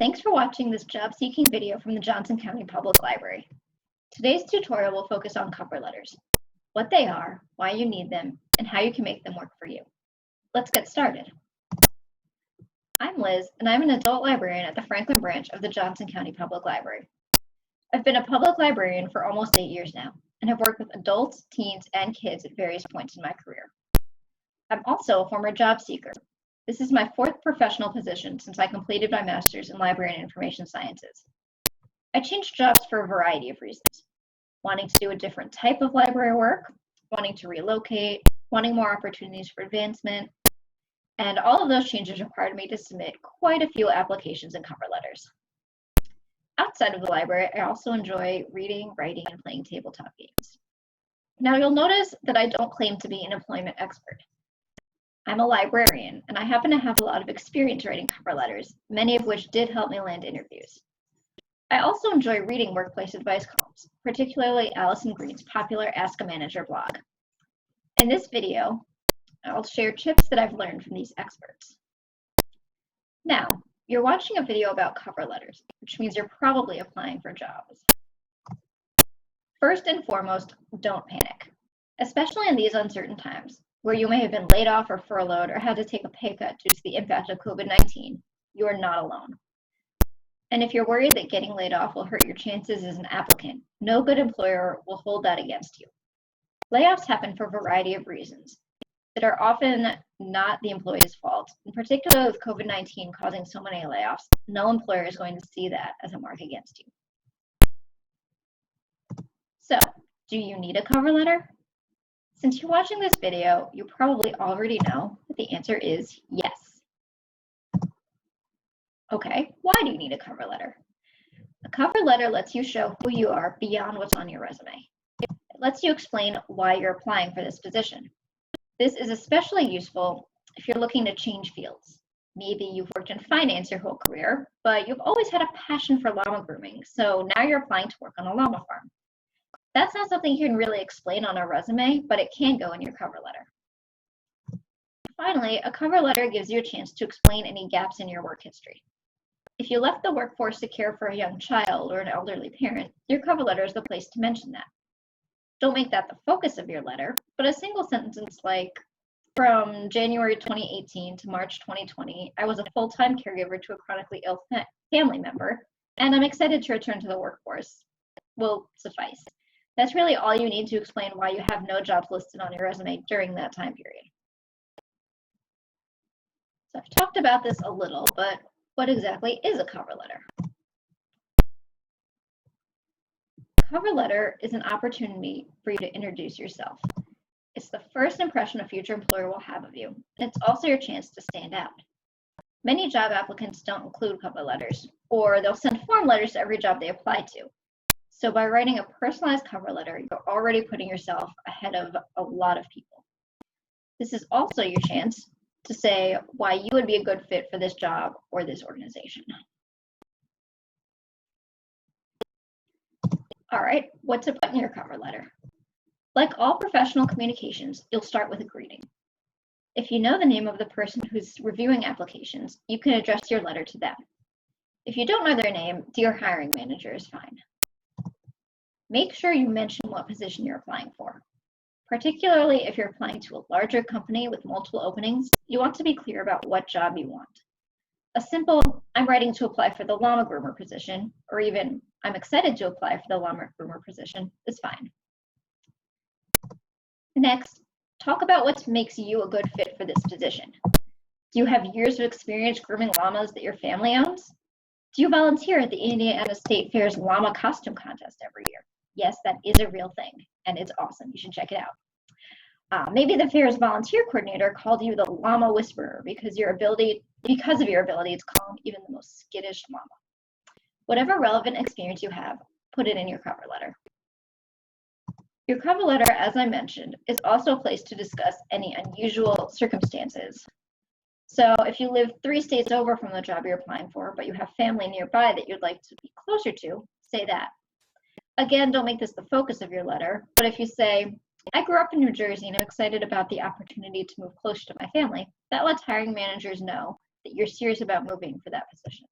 Thanks for watching this job-seeking video from the Johnson County Public Library. Today's tutorial will focus on cover letters, what they are, why you need them, and how you can make them work for you. Let's get started. I'm Liz, and I'm an adult librarian at the Franklin branch of the Johnson County Public Library. I've been a public librarian for almost 8 years now, and have worked with adults, teens, and kids at various points in my career. I'm also a former job seeker. This is my 4th professional position since I completed my master's in library and information sciences. I changed jobs for a variety of reasons. Wanting to do a different type of library work, wanting to relocate, wanting more opportunities for advancement, and all of those changes required me to submit quite a few applications and cover letters. Outside of the library, I also enjoy reading, writing, and playing tabletop games. Now you'll notice that I don't claim to be an employment expert. I'm a librarian, and I happen to have a lot of experience writing cover letters, many of which did help me land interviews. I also enjoy reading workplace advice columns, particularly Allison Green's popular Ask a Manager blog. In this video, I'll share tips that I've learned from these experts. Now, you're watching a video about cover letters, which means you're probably applying for jobs. First and foremost, don't panic, especially in these uncertain times, where you may have been laid off or furloughed or had to take a pay cut due to the impact of COVID-19, you are not alone. And if you're worried that getting laid off will hurt your chances as an applicant, no good employer will hold that against you. Layoffs happen for a variety of reasons that are often not the employee's fault. In particular, with COVID-19 causing so many layoffs, no employer is going to see that as a mark against you. So, do you need a cover letter? Since you're watching this video, you probably already know that the answer is yes. Okay, why do you need a cover letter? A cover letter lets you show who you are beyond what's on your resume. It lets you explain why you're applying for this position. This is especially useful if you're looking to change fields. Maybe you've worked in finance your whole career, but you've always had a passion for llama grooming, so now you're applying to work on a llama farm. That's not something you can really explain on a resume, but it can go in your cover letter. Finally, a cover letter gives you a chance to explain any gaps in your work history. If you left the workforce to care for a young child or an elderly parent, your cover letter is the place to mention that. Don't make that the focus of your letter, but a single sentence like, from January 2018 to March 2020, I was a full-time caregiver to a chronically ill family member, and I'm excited to return to the workforce, will suffice. That's really all you need to explain why you have no jobs listed on your resume during that time period. So I've talked about this a little, but what exactly is a cover letter? Cover letter is an opportunity for you to introduce yourself. It's the first impression a future employer will have of you, and it's also your chance to stand out. Many job applicants don't include cover letters, or they'll send form letters to every job they apply to. So by writing a personalized cover letter, you're already putting yourself ahead of a lot of people. This is also your chance to say why you would be a good fit for this job or this organization. All right, what to put in your cover letter? Like all professional communications, you'll start with a greeting. If you know the name of the person who's reviewing applications, you can address your letter to them. If you don't know their name, dear hiring manager is fine. Make sure you mention what position you're applying for. Particularly if you're applying to a larger company with multiple openings, you want to be clear about what job you want. A simple, I'm writing to apply for the llama groomer position, or even, I'm excited to apply for the llama groomer position, is fine. Next, talk about what makes you a good fit for this position. Do you have years of experience grooming llamas that your family owns? Do you volunteer at the Indiana State Fair's llama costume contest every year? Yes, that is a real thing, and it's awesome. You should check it out. Maybe the fair's volunteer coordinator called you the llama whisperer because of your ability to calm even the most skittish llama. Whatever relevant experience you have, put it in your cover letter. Your cover letter, as I mentioned, is also a place to discuss any unusual circumstances. So if you live 3 states over from the job you're applying for, but you have family nearby that you'd like to be closer to, say that. Again, don't make this the focus of your letter, but if you say, I grew up in New Jersey and I'm excited about the opportunity to move closer to my family, that lets hiring managers know that you're serious about moving for that position.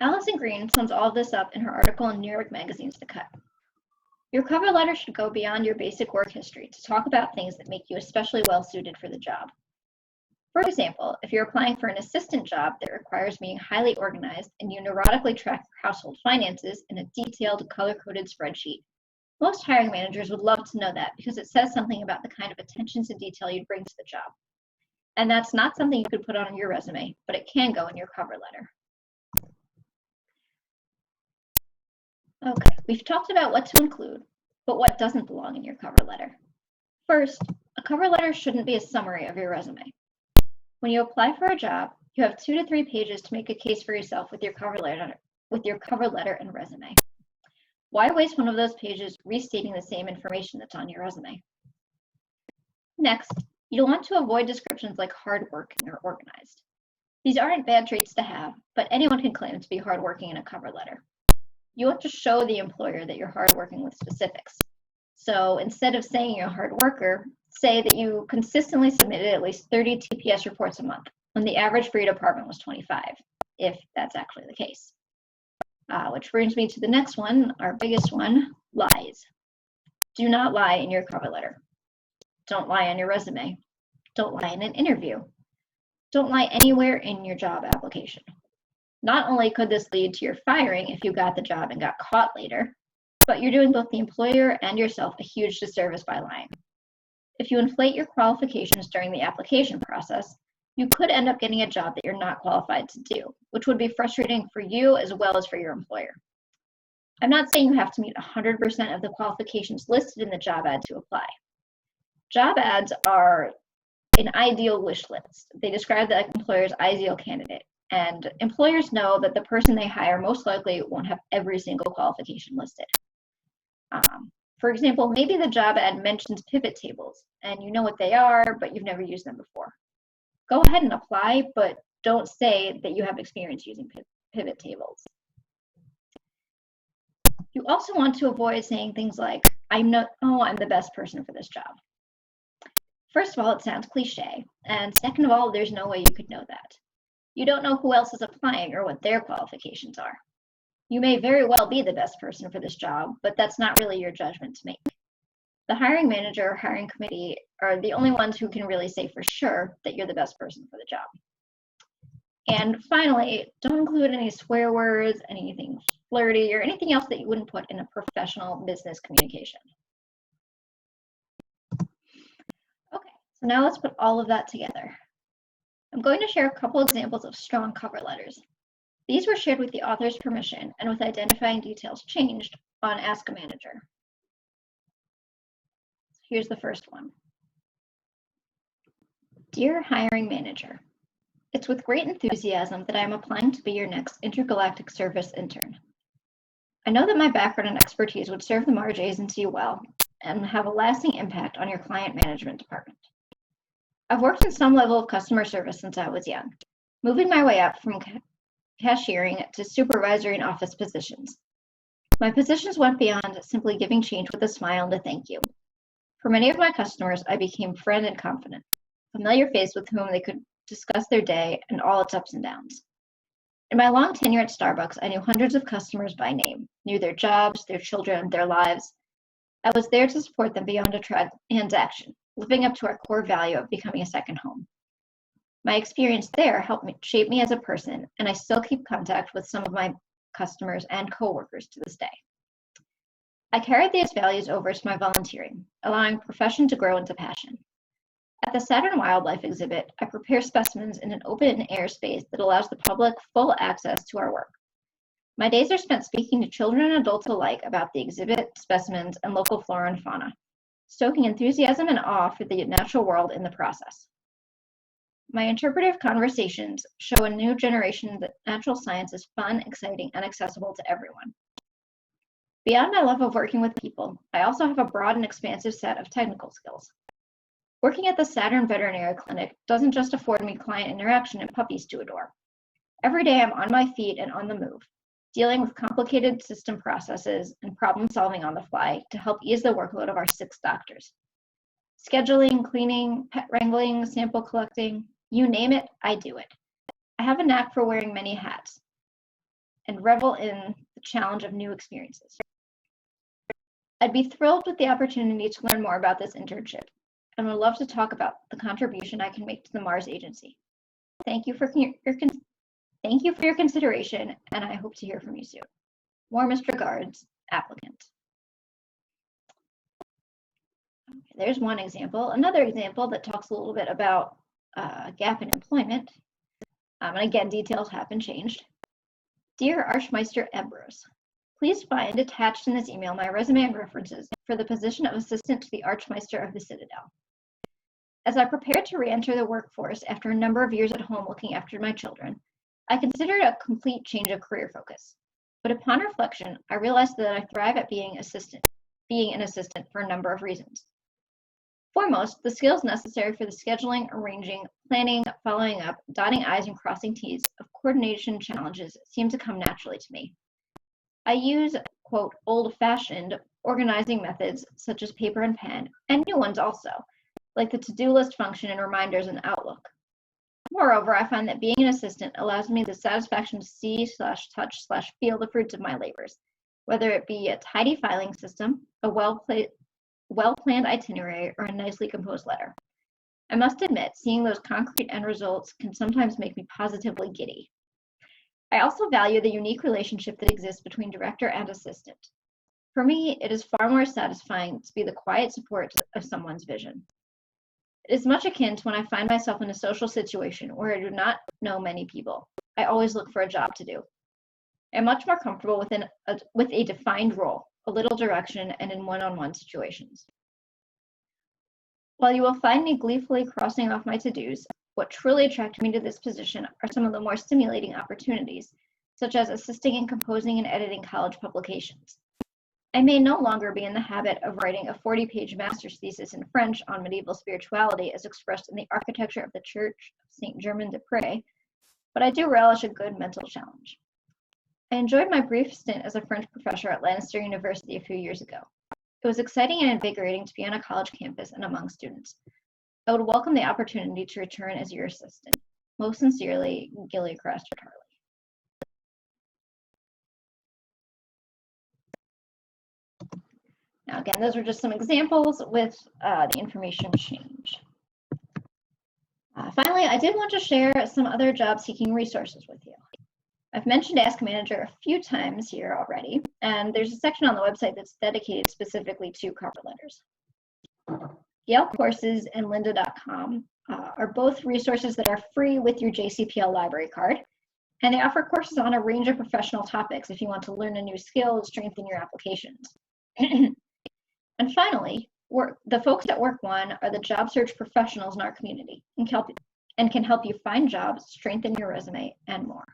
Allison Green sums all of this up in her article in New York Magazine's The Cut. Your cover letter should go beyond your basic work history to talk about things that make you especially well suited for the job. For example, if you're applying for an assistant job that requires being highly organized and you neurotically track your household finances in a detailed, color-coded spreadsheet, most hiring managers would love to know that because it says something about the kind of attention to detail you'd bring to the job. And that's not something you could put on your resume, but it can go in your cover letter. Okay, we've talked about what to include, but what doesn't belong in your cover letter. First, a cover letter shouldn't be a summary of your resume. When you apply for a job, you have 2 to 3 pages to make a case for yourself with your cover letter and resume. Why waste one of those pages restating the same information that's on your resume? Next, you'll want to avoid descriptions like hardworking or organized. These aren't bad traits to have, but anyone can claim to be hardworking in a cover letter. You want to show the employer that you're hardworking with specifics. So instead of saying you're a hard worker, say that you consistently submitted at least 30 TPS reports a month, when the average for your department was 25, if that's actually the case. Which brings me to the next one, our biggest one, lies. Do not lie in your cover letter. Don't lie on your resume. Don't lie in an interview. Don't lie anywhere in your job application. Not only could this lead to your firing if you got the job and got caught later, but you're doing both the employer and yourself a huge disservice by lying. If you inflate your qualifications during the application process, you could end up getting a job that you're not qualified to do, which would be frustrating for you as well as for your employer. I'm not saying you have to meet 100% of the qualifications listed in the job ad to apply. Job ads are an ideal wish list. They describe the employer's ideal candidate, and employers know that the person they hire most likely won't have every single qualification listed. For example, maybe the job ad mentions pivot tables, and you know what they are, but you've never used them before. Go ahead and apply, but don't say that you have experience using pivot tables. You also want to avoid saying things like, I'm the best person for this job. First of all, it sounds cliche, and second of all, there's no way you could know that. You don't know who else is applying or what their qualifications are. You may very well be the best person for this job, but that's not really your judgment to make. The hiring manager or hiring committee are the only ones who can really say for sure that you're the best person for the job. And finally, don't include any swear words, anything flirty, or anything else that you wouldn't put in a professional business communication. Okay, so now let's put all of that together. I'm going to share a couple examples of strong cover letters. These were shared with the author's permission and with identifying details changed on Ask a Manager. Here's the first one. Dear Hiring Manager, it's with great enthusiasm that I am applying to be your next intergalactic service intern. I know that my background and expertise would serve the Marge Agency well and have a lasting impact on your client management department. I've worked in some level of customer service since I was young, moving my way up from cashiering to supervisory and office positions. My positions went beyond simply giving change with a smile and a thank you. For many of my customers, I became friend and confident, familiar face with whom they could discuss their day and all its ups and downs. In my long tenure at Starbucks, I knew hundreds of customers by name, knew their jobs, their children, their lives. I was there to support them beyond a transaction, living up to our core value of becoming a second home. My experience there helped shape me as a person, and I still keep contact with some of my customers and coworkers to this day. I carried these values over to my volunteering, allowing profession to grow into passion. At the Saturn Wildlife exhibit, I prepare specimens in an open air space that allows the public full access to our work. My days are spent speaking to children and adults alike about the exhibit, specimens, and local flora and fauna, stoking enthusiasm and awe for the natural world in the process. My interpretive conversations show a new generation that natural science is fun, exciting, and accessible to everyone. Beyond my love of working with people, I also have a broad and expansive set of technical skills. Working at the Saturn Veterinary Clinic doesn't just afford me client interaction and puppies to adore. Every day I'm on my feet and on the move, dealing with complicated system processes and problem solving on the fly to help ease the workload of our 6 doctors. Scheduling, cleaning, pet wrangling, sample collecting, you name it, I do it. I have a knack for wearing many hats. and revel in the challenge of new experiences. I'd be thrilled with the opportunity to learn more about this internship and would love to talk about the contribution I can make to the Mars Agency. Thank you for your consideration, and I hope to hear from you soon. Warmest regards, applicant. Okay, there's one example. Another example that talks a little bit about a gap in employment. And again, details have been changed. Dear Archmeister Ebros, please find attached in this email my resume and references for the position of assistant to the Archmeister of the Citadel. As I prepare to re-enter the workforce after a number of years at home looking after my children, I considered a complete change of career focus. But upon reflection, I realized that I thrive at being an assistant for a number of reasons. Foremost, the skills necessary for the scheduling, arranging, planning, following up, dotting I's and crossing T's of coordination challenges seem to come naturally to me. I use, quote, old-fashioned organizing methods such as paper and pen, and new ones also, like the to-do list function and reminders in Outlook. Moreover, I find that being an assistant allows me the satisfaction to see/touch/feel the fruits of my labors, whether it be a tidy filing system, a well-planned itinerary, or a nicely composed letter. I must admit, seeing those concrete end results can sometimes make me positively giddy. I also value the unique relationship that exists between director and assistant. For me, it is far more satisfying to be the quiet support of someone's vision. It is much akin to when I find myself in a social situation where I do not know many people. I always look for a job to do. I am much more comfortable with a defined role, a little direction, and in one-on-one situations. While you will find me gleefully crossing off my to-dos, what truly attracted me to this position are some of the more stimulating opportunities, such as assisting in composing and editing college publications. I may no longer be in the habit of writing a 40-page master's thesis in French on medieval spirituality as expressed in the architecture of the Church of St. Germain-des-Prés, but I do relish a good mental challenge. I enjoyed my brief stint as a French professor at Lancaster University a few years ago. It was exciting and invigorating to be on a college campus and among students. I would welcome the opportunity to return as your assistant. Most sincerely, Gillycrest Charlie. Now, again, those are just some examples with the information change. Finally, I did want to share some other job-seeking resources with you. I've mentioned Ask Manager a few times here already, and there's a section on the website that's dedicated specifically to cover letters. Yale Courses and lynda.com are both resources that are free with your JCPL library card, and they offer courses on a range of professional topics if you want to learn a new skill and strengthen your applications. And finally, the folks at Work One are the job search professionals in our community and can help you find jobs, strengthen your resume, and more.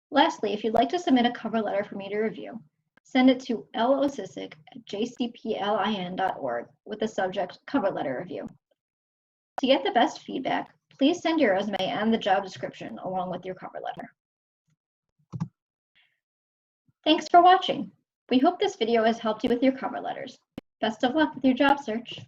Lastly, if you'd like to submit a cover letter for me to review, send it to losissick@jcplin.org with the subject Cover Letter Review. To get the best feedback, please send your resume and the job description along with your cover letter. Thanks for watching. We hope this video has helped you with your cover letters. Best of luck with your job search.